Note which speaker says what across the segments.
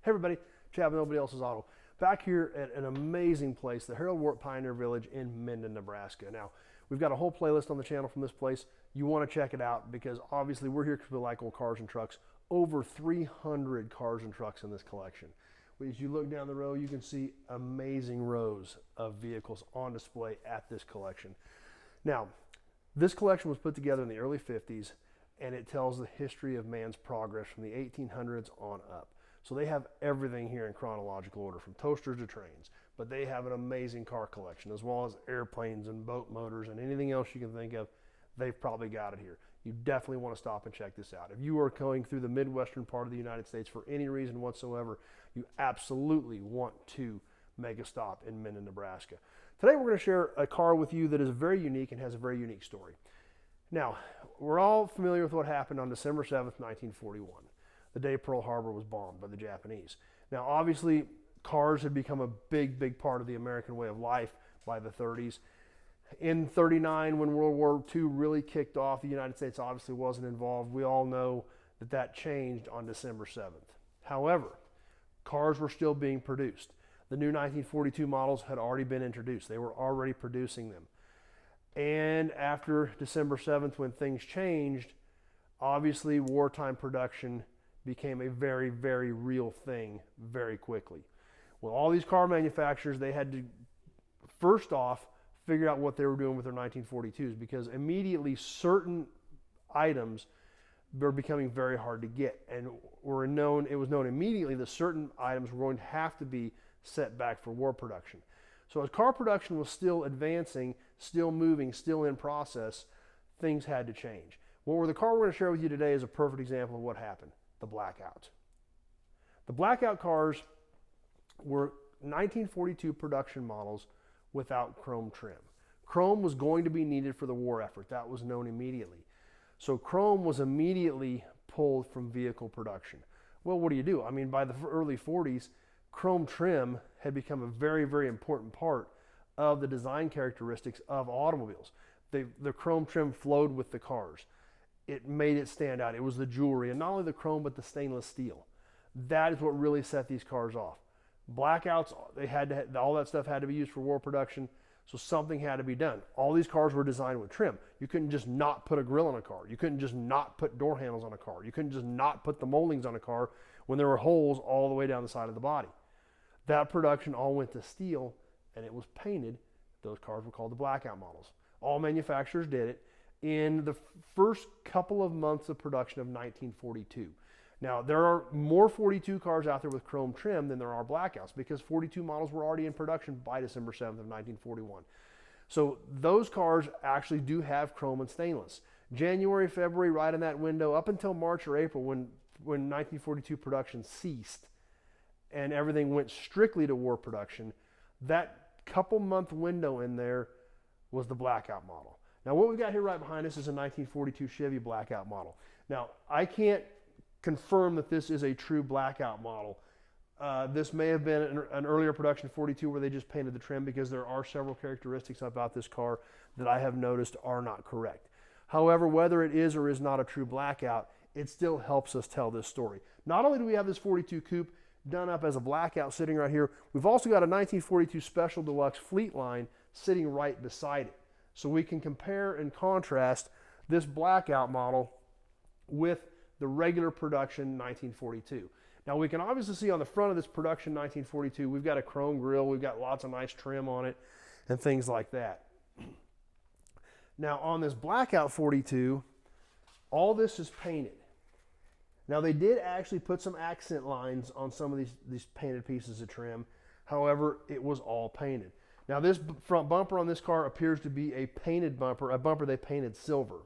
Speaker 1: Hey everybody, Chad with Nobody Else's Auto. Back here at an amazing place, the Harold Wart Pioneer Village in Minden, Nebraska. Now, we've got a whole playlist on the channel from this place. You want to check it out because obviously we're here because we like old cars and trucks. Over 300 cars and trucks in this collection. As you look down the row, you can see amazing rows of vehicles on display at this collection. Now, this collection was put together in the early 50s, and it tells the history of man's progress from the 1800s on up. So they have everything here in chronological order, from toasters to trains. But they have an amazing car collection, as well as airplanes and boat motors and anything else you can think of. They've probably got it here. You definitely want to stop and check this out. If you are going through the Midwestern part of the United States for any reason whatsoever, you absolutely want to make a stop in Minden, Nebraska. Today we're going to share a car with you that is very unique and has a very unique story. Now, we're all familiar with what happened on December 7th, 1941. The day Pearl Harbor was bombed by the Japanese. Now, obviously, cars had become a big part of the American way of life by the 30s. In 39, when World War II really kicked off, the United States obviously wasn't involved. We all know that that changed on December 7th. However, cars were still being produced. The new 1942 models had already been introduced. They were already producing them. And after December 7th, when things changed, obviously wartime production became a very real thing very quickly. Well, all these car manufacturers, they had to first off figure out what they were doing with their 1942s, because immediately certain items were becoming very hard to get, and it was known immediately that certain items were going to have to be set back for war production. So as car production was still advancing, still moving, still in process, things had to change. Well, the car we're going to share with you today is a perfect example of what happened. The Blackout. The Blackout cars were 1942 production models without chrome trim. Chrome was going to be needed for the war effort. That was known immediately. So chrome was immediately pulled from vehicle production. Well, what do you do? I mean, by the early 40s, chrome trim had become a very important part of the design characteristics of automobiles. The chrome trim flowed with the cars. It made it stand out. It was the jewelry, and not only the chrome, but the stainless steel. That is what really set these cars off. Blackouts, all that stuff had to be used for war production, so something had to be done. All these cars were designed with trim. You couldn't just not put a grill on a car. You couldn't just not put door handles on a car. You couldn't just not put the moldings on a car when there were holes all the way down the side of the body. That production all went to steel, and it was painted. Those cars were called the Blackout models. All manufacturers did it in the first couple of months of production of 1942. Now, there are more 42 cars out there with chrome trim than there are Blackouts, because 42 models were already in production by December 7th of 1941. So those cars actually do have chrome and stainless. January, February, right in that window, up until March or April, when 1942 production ceased and everything went strictly to war production, that couple month window in there was the Blackout model. Now, what we've got here right behind us is a 1942 Chevy Blackout model. Now, I can't confirm that this is a true Blackout model. This may have been an earlier production 42 where they just painted the trim, because there are several characteristics about this car that I have noticed are not correct. However, whether it is or is not a true Blackout, it still helps us tell this story. Not only do we have this 42 coupe done up as a Blackout sitting right here, we've also got a 1942 Special Deluxe Fleet Line sitting right beside it. So we can compare and contrast this Blackout model with the regular production 1942. Now, we can obviously see on the front of this production 1942, we've got a chrome grille, we've got lots of nice trim on it and things like that. Now, on this Blackout 42, all this is painted. Now, they did actually put some accent lines on some of these painted pieces of trim. However, it was all painted. Now, this front bumper on this car appears to be a painted bumper, a bumper they painted silver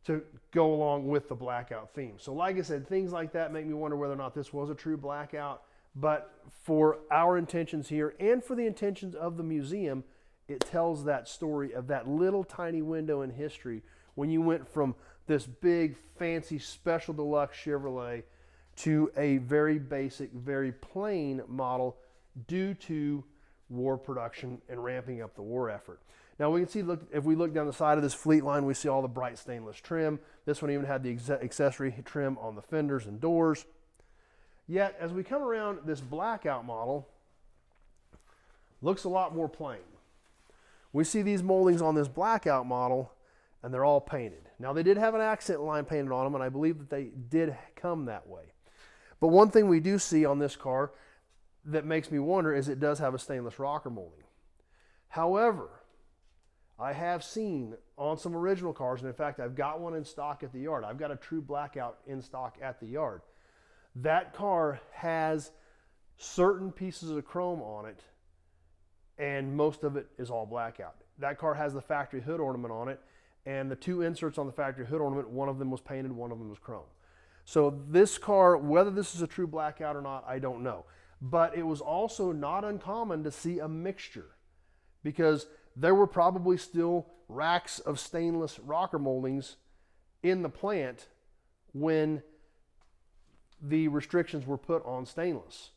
Speaker 1: to go along with the Blackout theme. So like I said, things like that make me wonder whether or not this was a true Blackout. But for our intentions here and for the intentions of the museum, it tells that story of that little tiny window in history when you went from this big, fancy, Special Deluxe Chevrolet to a very basic, very plain model due to war production and ramping up the war effort. Now we can see, look, if we look down the side of this Fleet Line, we see all the bright stainless trim. This one even had the accessory trim on the fenders and doors. Yet, as we come around, this Blackout model looks a lot more plain. We see these moldings on this Blackout model, and they're all painted. Now, they did have an accent line painted on them, and I believe that they did come that way. But one thing we do see on this car that makes me wonder is it does have a stainless rocker molding. However, I have seen on some original cars, and in fact, I've got one in stock at the yard. I've got a true Blackout in stock at the yard. That car has certain pieces of chrome on it, and most of it is all Blackout. That car has the factory hood ornament on it, and the two inserts on the factory hood ornament, one of them was painted, one of them was chrome. So this car, whether this is a true Blackout or not, I don't know. But it was also not uncommon to see a mixture, because there were probably still racks of stainless rocker moldings in the plant when the restrictions were put on stainless.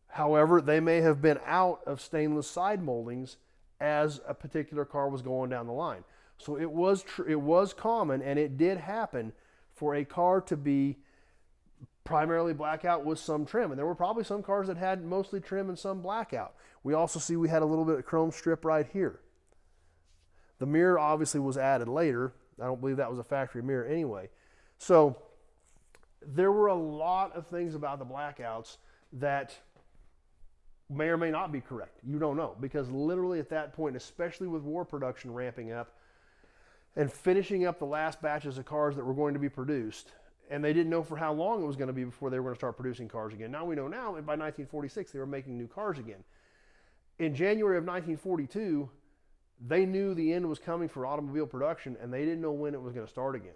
Speaker 1: However, they may have been out of stainless side moldings as a particular car was going down the line. So it was common, and it did happen for a car to be primarily Blackout with some trim. And there were probably some cars that had mostly trim and some Blackout. We also see we had a little bit of chrome strip right here. The mirror obviously was added later. I don't believe that was a factory mirror anyway. So there were a lot of things about the Blackouts that may or may not be correct. You don't know, because literally at that point, especially with war production ramping up and finishing up the last batches of cars that were going to be produced, and they didn't know for how long it was going to be before they were going to start producing cars again. Now we know now, and by 1946, they were making new cars again. In January of 1942, they knew the end was coming for automobile production, and they didn't know when it was going to start again.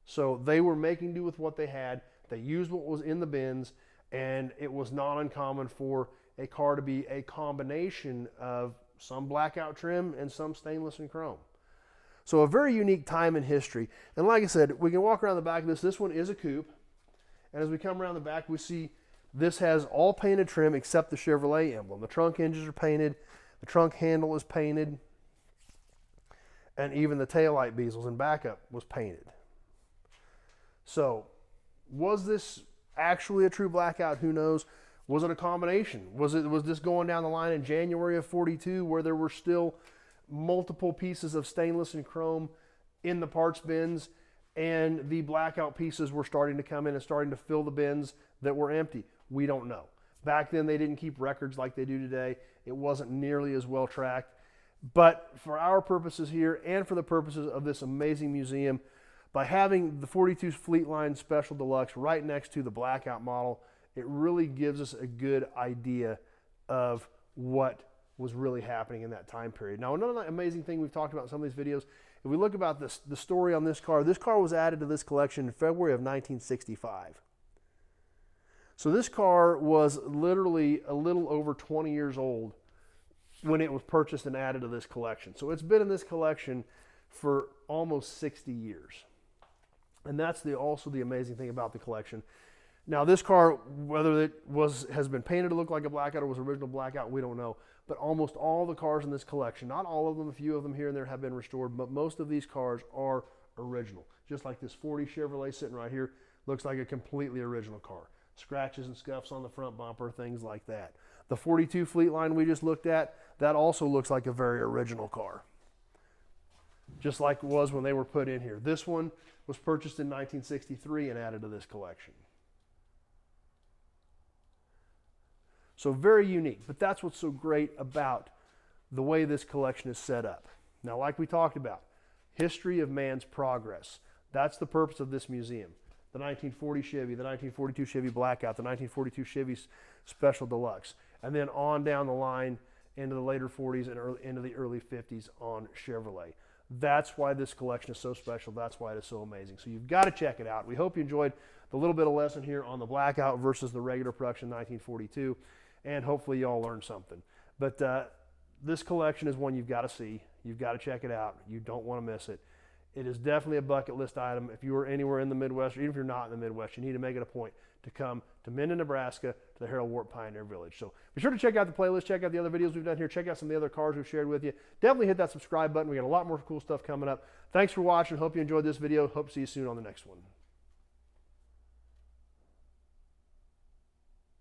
Speaker 1: So they were making do with what they had. They used what was in the bins, and it was not uncommon for a car to be a combination of some Blackout trim and some stainless and chrome. So a very unique time in history. And like I said, we can walk around the back of this. This one is a coupe. And as we come around the back, we see this has all painted trim except the Chevrolet emblem. The trunk hinges are painted. The trunk handle is painted. And even the taillight bezels and backup was painted. So was this actually a true Blackout? Who knows? Was it a combination? Was this going down the line in January of 42 where there were still multiple pieces of stainless and chrome in the parts bins, and the Blackout pieces were starting to come in and starting to fill the bins that were empty? We don't know. Back then they didn't keep records like they do today. It wasn't nearly as well tracked. But for our purposes here and for the purposes of this amazing museum, by having the 42 Fleetline Special Deluxe right next to the Blackout model, it really gives us a good idea of what was really happening in that time period. Now, another amazing thing we've talked about in some of these videos, if we look about the story on this car was added to this collection in February of 1965. So this car was literally a little over 20 years old when it was purchased and added to this collection. So it's been in this collection for almost 60 years. And that's also the amazing thing about the collection. Now this car, whether it has been painted to look like a Blackout or was original Blackout, we don't know. But almost all the cars in this collection, not all of them, a few of them here and there have been restored, but most of these cars are original. Just like this 40 Chevrolet sitting right here, looks like a completely original car. Scratches and scuffs on the front bumper, things like that. The 42 Fleetline we just looked at, that also looks like a very original car. Just like it was when they were put in here. This one was purchased in 1963 and added to this collection. So very unique, but that's what's so great about the way this collection is set up. Now, like we talked about, history of man's progress. That's the purpose of this museum. The 1940 Chevy, the 1942 Chevy Blackout, the 1942 Chevy Special Deluxe, and then on down the line into the later 40s and into the early 50s on Chevrolet. That's why this collection is so special. That's why it is so amazing. So you've got to check it out. We hope you enjoyed the little bit of lesson here on the Blackout versus the regular production 1942. And hopefully you all learned something. But this collection is one you've got to see. You've got to check it out. You don't want to miss it. It is definitely a bucket list item. If you are anywhere in the Midwest, or even if you're not in the Midwest, you need to make it a point to come to Minden, Nebraska, to the Harold Wart Pioneer Village. So be sure to check out the playlist, check out the other videos we've done here, check out some of the other cars we've shared with you. Definitely hit that subscribe button. We got a lot more cool stuff coming up. Thanks for watching. Hope you enjoyed this video. Hope to see you soon on the next one.